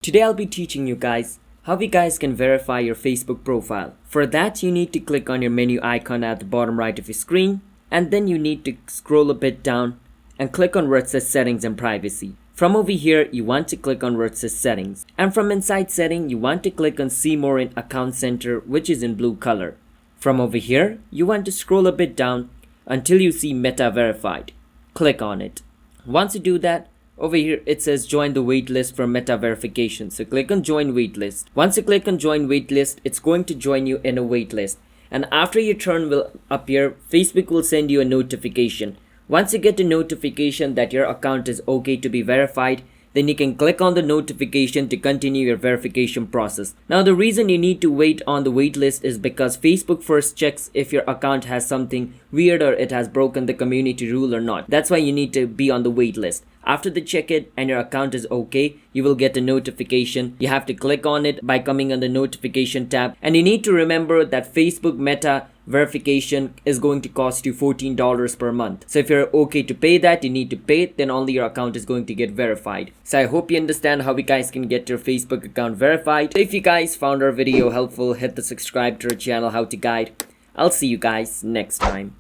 Today I'll be teaching you guys how you guys can verify your Facebook profile. For that, you need to click on your menu icon at the bottom right of your screen, and then you need to scroll a bit down and click on where it says settings and privacy. From over here, you want to click on where it says settings, and from inside setting, you want to click on see more in account center, which is in blue color. From over here, you want to scroll a bit down until you see Meta verified. Click on it. Once you do that, over here it says join the waitlist for Meta verification. So click on join waitlist. Once you click on join waitlist, it's going to join you in a waitlist. And after your turn will appear, Facebook will send you a notification. Once you get a notification that your account is okay to be verified, then you can click on the notification to continue your verification process. Now the reason you need to wait on the waitlist is because Facebook first checks if your account has something weird or it has broken the community rule or not. That's why you need to be on the waitlist. After they check it and your account is okay, you will get a notification. You have to click on it by coming on the notification tab, and you need to remember that Facebook Meta verification is going to cost you $14 per month. So if you're okay to pay that, you need to pay it, then only your account is going to get verified. So I hope you understand how you guys can get your Facebook account verified. So if you guys found our video helpful, hit the subscribe to our channel How to Guide. I'll see you guys next time.